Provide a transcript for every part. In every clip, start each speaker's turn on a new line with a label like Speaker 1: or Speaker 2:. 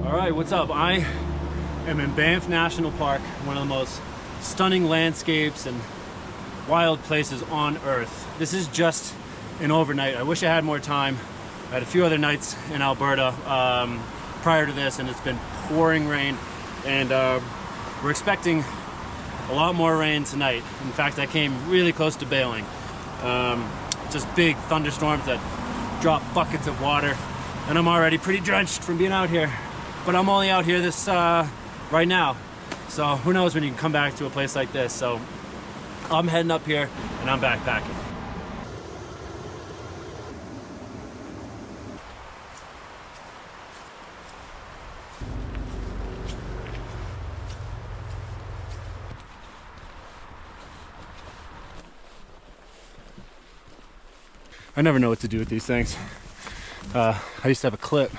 Speaker 1: Alright, what's up? I am in Banff National Park, one of the most stunning landscapes and wild places on earth. This is just an overnight. I wish I had more time. I had a few other nights in Alberta prior to this, and it's been pouring rain, and we're expecting a lot more rain tonight. In fact, I came really close to bailing. Just big thunderstorms that drop buckets of water, and I'm already pretty drenched from being out here. But I'm only out here this right now, so who knows when you can come back to a place like this. So I'm heading up here and I'm backpacking. I never know what to do with these things. I used to have a clip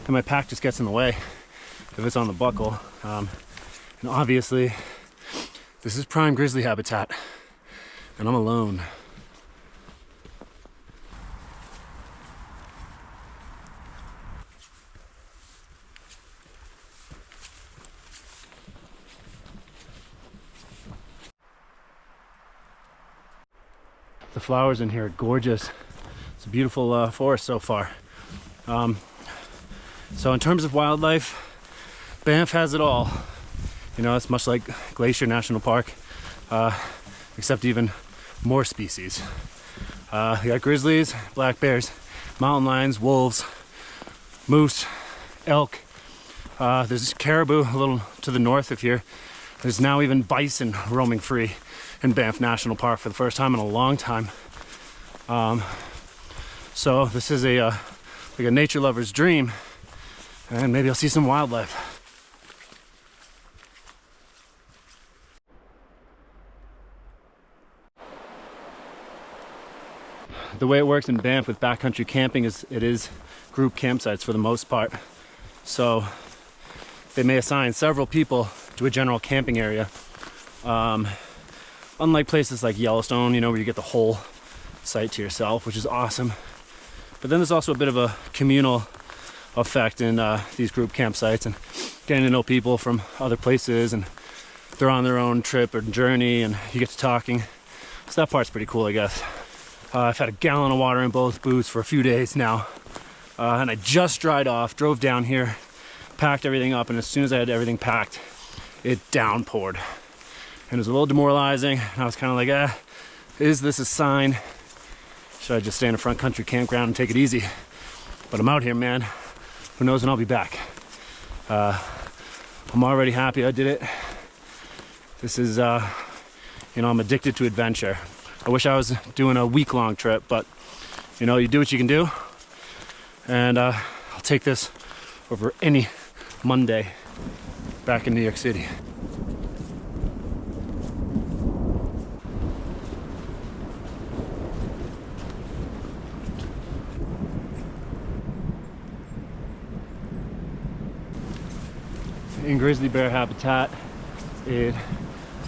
Speaker 1: and my pack just gets in the way if it's on the buckle. And obviously this is prime grizzly habitat and I'm alone. The flowers in here are gorgeous. It's a beautiful forest so far. So in terms of wildlife, Banff has it all. You know, it's much like Glacier National Park, except even more species. You got grizzlies, black bears, mountain lions, wolves, moose, elk. There's caribou a little to the north of here. There's now even bison roaming free in Banff National Park for the first time in a long time. So this is like a nature lover's dream, and maybe I'll see some wildlife. The way it works in Banff with backcountry camping is it is group campsites for the most part. So they may assign several people to a general camping area. Unlike places like Yellowstone, you know, where you get the whole site to yourself, which is awesome. But then there's also a bit of a communal effect in these group campsites and getting to know people from other places, and they're on their own trip or journey and you get to talking. So that part's pretty cool, I guess. I've had a gallon of water in both boots for a few days now, and I just drove down here, packed everything up, and as soon as I had everything packed, it downpoured. And it was a little demoralizing. I was kind of like, is this a sign? Should I just stay in a front country campground and take it easy? But I'm out here, man. Who knows when I'll be back? I'm already happy I did it. This is, you know, I'm addicted to adventure. I wish I was doing a week-long trip, but you know, you do what you can do. And I'll take this over any Monday back in New York City. In grizzly bear habitat, it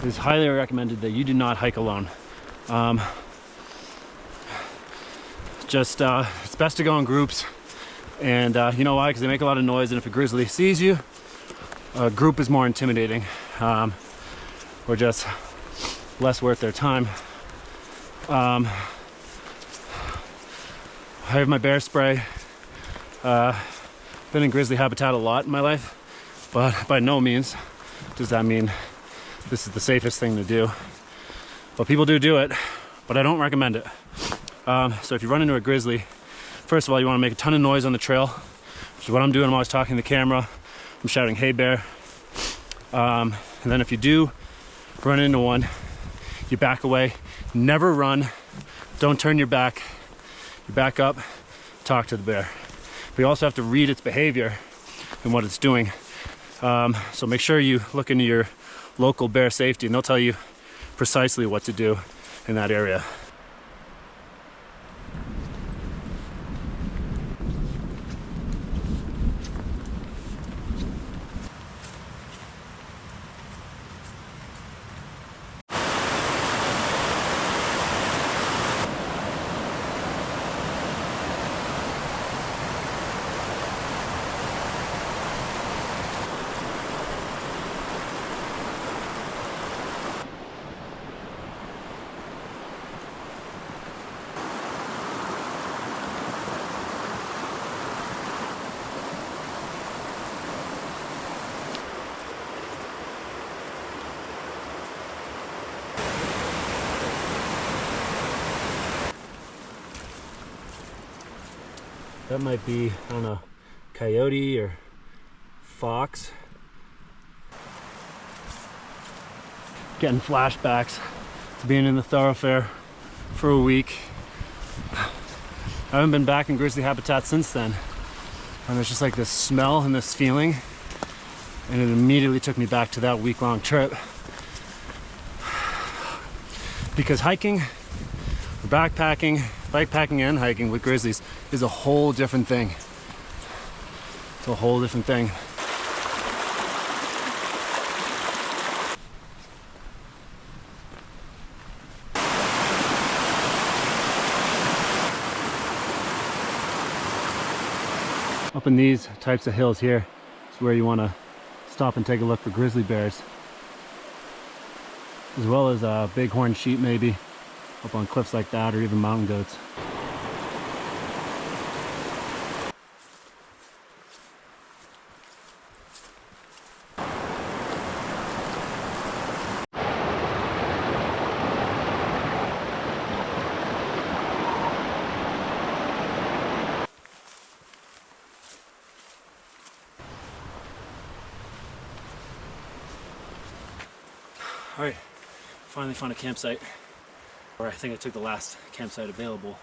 Speaker 1: is highly recommended that you do not hike alone. It's best to go in groups, and you know why? Because they make a lot of noise, and if a grizzly sees you, a group is more intimidating, or just less worth their time. I have my bear spray. Been in grizzly habitat a lot in my life, but by no means does that mean this is the safest thing to do. But people do it, but I don't recommend it. So if you run into a grizzly, first of all, you want to make a ton of noise on the trail, which is what I'm doing. I'm always talking to the camera. I'm shouting, "Hey bear." And then if you do run into one, you back away. Never run. Don't turn your back. You back up, talk to the bear. But you also have to read its behavior and what it's doing. So make sure you look into your local bear safety, and they'll tell you precisely what to do in that area. That might be, I don't know, coyote or fox. Getting flashbacks to being in the thoroughfare for a week. I haven't been back in grizzly habitat since then. And there's just like this smell and this feeling. And it immediately took me back to that week-long trip. Because hiking, or backpacking and hiking with grizzlies is a whole different thing. It's a whole different thing. Up in these types of hills here is where you want to stop and take a look for grizzly bears, as well as bighorn sheep maybe up on cliffs like that, or even mountain goats. All right, finally found a campsite, or I think I took the last campsite available.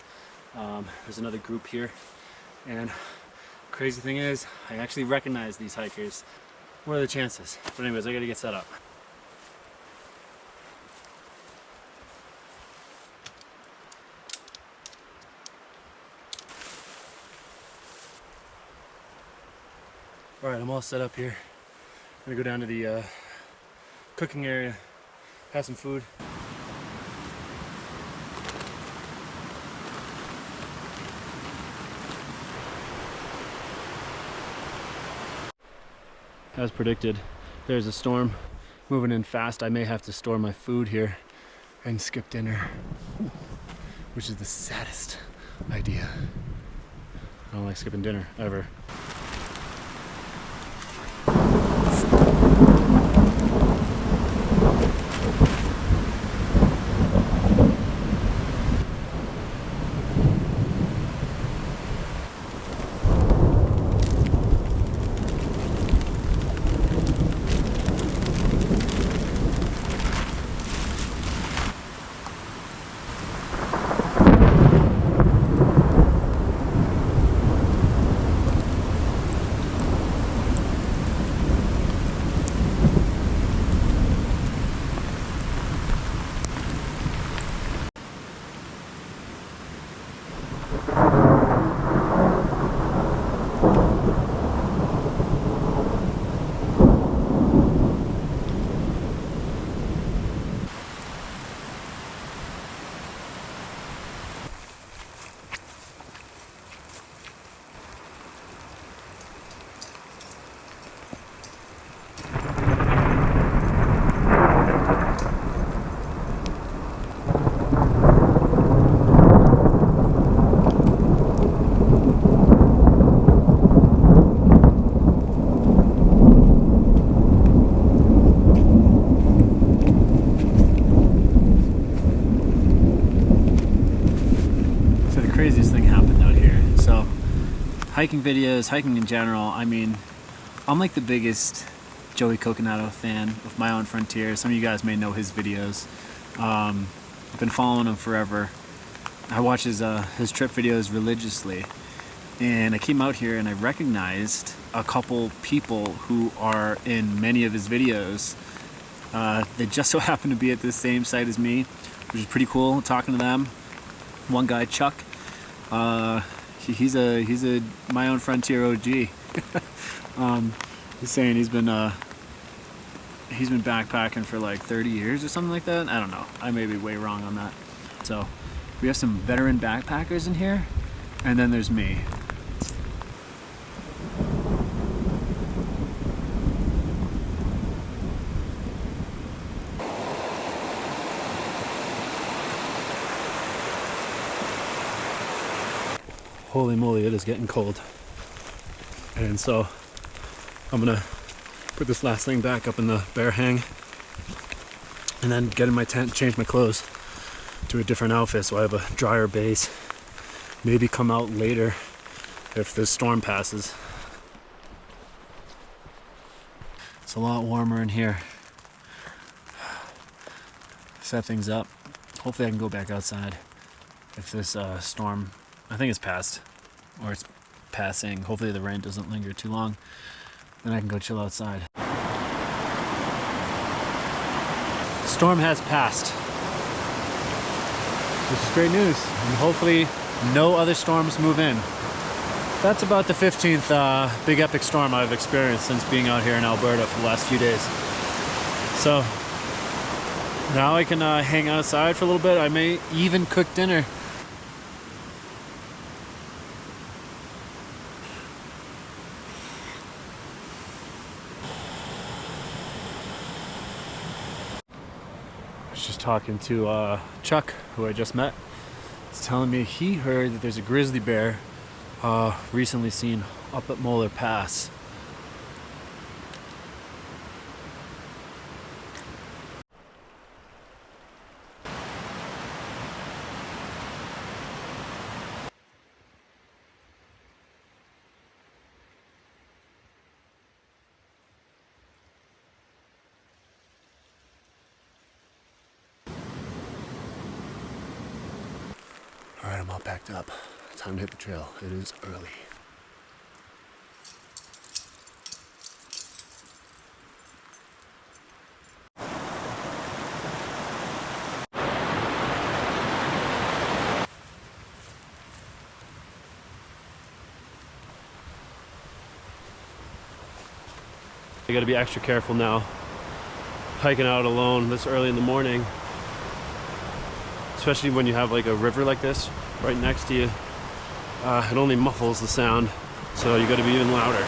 Speaker 1: There's another group here, and crazy thing is, I actually recognize these hikers. What are the chances? But anyways, I gotta get set up. All right, I'm all set up here. I'm gonna go down to the cooking area, have some food. As predicted, there's a storm moving in fast. I may have to store my food here and skip dinner, which is the saddest idea. I don't like skipping dinner, ever. Hiking videos, hiking in general, I mean, I'm like the biggest Joey Coconato fan of My Own Frontier. Some of you guys may know his videos. I've been following him forever. I watch his trip videos religiously. And I came out here and I recognized a couple people who are in many of his videos. They just so happen to be at the same site as me, which is pretty cool, talking to them. One guy, Chuck, he's a My Own Frontier OG. He's saying he's been backpacking for like 30 years or something like that. I don't know. I may be way wrong on that. So we have some veteran backpackers in here, and then there's me. Holy moly, it is getting cold. And so I'm gonna put this last thing back up in the bear hang and then get in my tent, change my clothes to a different outfit so I have a drier base. Maybe come out later if this storm passes. It's a lot warmer in here. Set things up. Hopefully I can go back outside if this storm, I think it's passed, or it's passing. Hopefully the rain doesn't linger too long. Then I can go chill outside. Storm has passed, which is great news. And hopefully no other storms move in. That's about the 15th big epic storm I've experienced since being out here in Alberta for the last few days. So now I can hang outside for a little bit. I may even cook dinner. I was just talking to Chuck, who I just met. He's telling me he heard that there's a grizzly bear recently seen up at Molar Pass. All right, I'm all packed up. Time to hit the trail. It is early. You gotta be extra careful now, hiking out alone this early in the morning, especially when you have like a river like this right next to you. It only muffles the sound, so you gotta be even louder.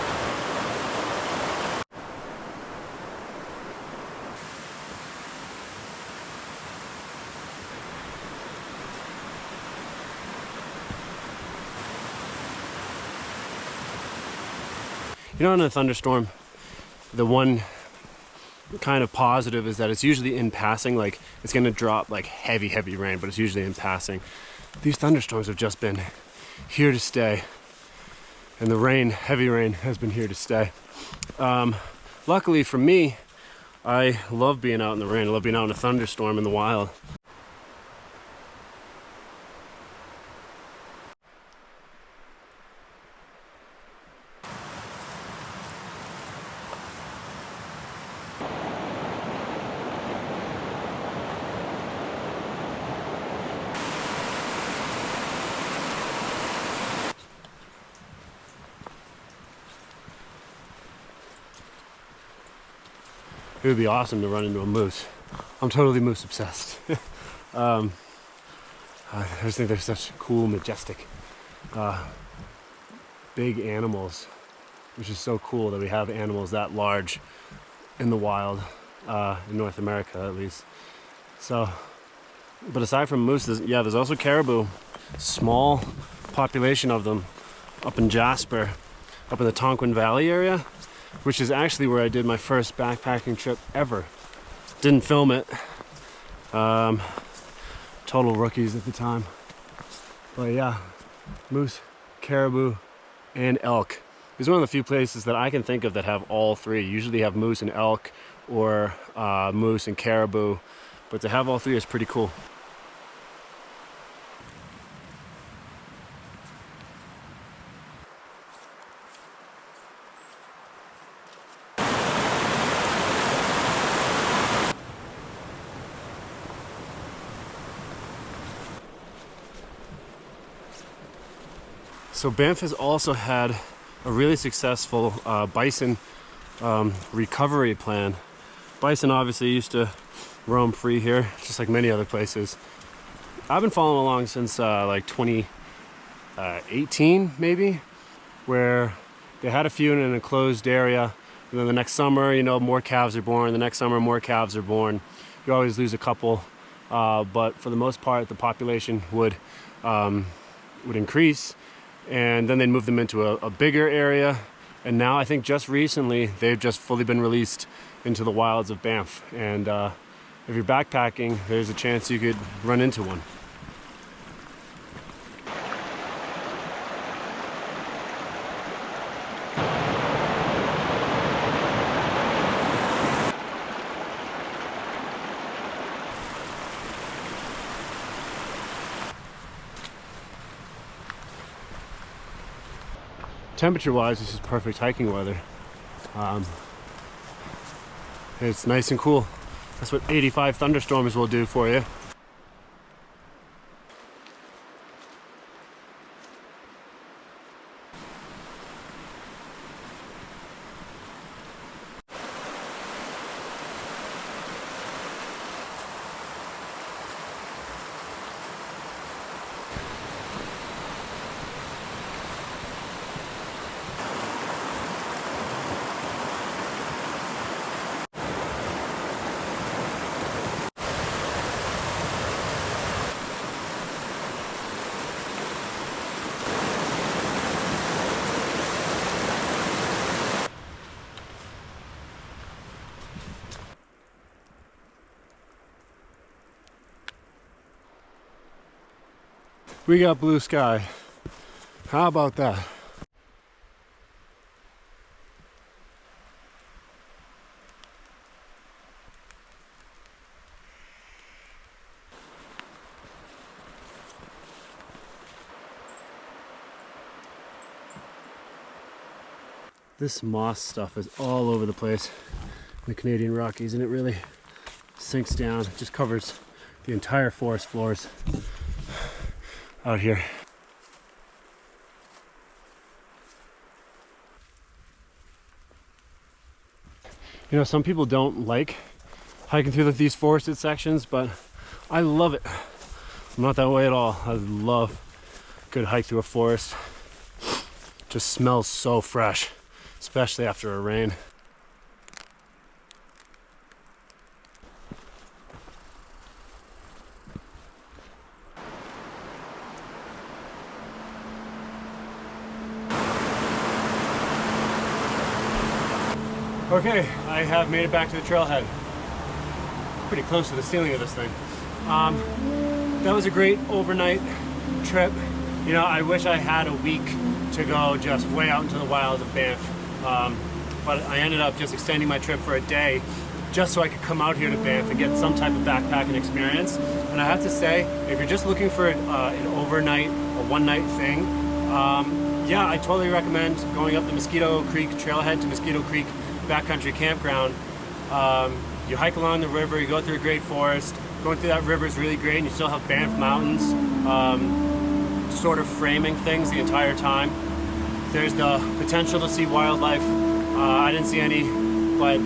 Speaker 1: You know, in a thunderstorm, the one kind of positive is that it's usually in passing. Like, it's gonna drop like heavy rain, but it's usually in passing. These thunderstorms have just been here to stay, and the rain, heavy rain, has been here to stay. Luckily for me, I love being out in the rain. I love being out in a thunderstorm in the wild. It would be awesome to run into a moose. I'm totally moose obsessed. I just think they're such cool, majestic, big animals, which is so cool that we have animals that large in the wild, in North America at least. So, but aside from moose, there's also caribou. Small population of them up in Jasper, up in the Tonquin Valley area, which is actually where I did my first backpacking trip ever. Didn't film it. Total rookies at the time. But yeah, moose, caribou, and elk. It's one of the few places that I can think of that have all three. You usually have moose and elk, or moose and caribou, but to have all three is pretty cool. So Banff has also had a really successful bison recovery plan. Bison obviously used to roam free here, just like many other places. I've been following along since like 2018 maybe, where they had a few in an enclosed area, and then the next summer, you know, more calves are born. The next summer, more calves are born. You always lose a couple, but for the most part, the population would increase. And then they'd move them into a bigger area. And now I think just recently, they've just fully been released into the wilds of Banff. And if you're backpacking, there's a chance you could run into one. Temperature-wise, this is perfect hiking weather. It's nice and cool. That's what 85 thunderstorms will do for you. We got blue sky. How about that? This moss stuff is all over the place in the Canadian Rockies, and it really sinks down. It just covers the entire forest floors out here. You know, some people don't like hiking through these forested sections, but I love it. I'm not that way at all. I love a good hike through a forest. Just smells so fresh, especially after a rain. Okay, I have made it back to the trailhead. Pretty close to the ceiling of this thing. That was a great overnight trip. You know, I wish I had a week to go just way out into the wilds of Banff. But I ended up just extending my trip for a day just so I could come out here to Banff and get some type of backpacking experience. And I have to say, if you're just looking for an overnight or one night thing, yeah, I totally recommend going up the Mosquito Creek trailhead to Mosquito Creek backcountry campground. You hike along the river, you go through a great forest. Going through that river is really great, and you still have Banff Mountains sort of framing things the entire time. There's the potential to see wildlife. I didn't see any, but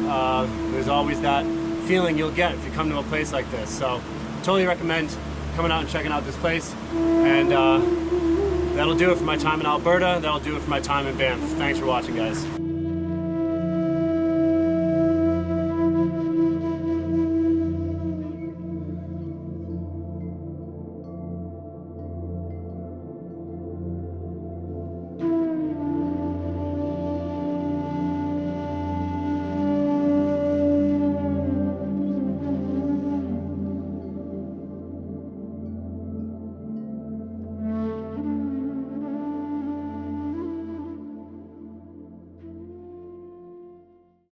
Speaker 1: there's always that feeling you'll get if you come to a place like this. So totally recommend coming out and checking out this place. And that'll do it for my time in Alberta. That'll do it for my time in Banff. Thanks for watching, guys.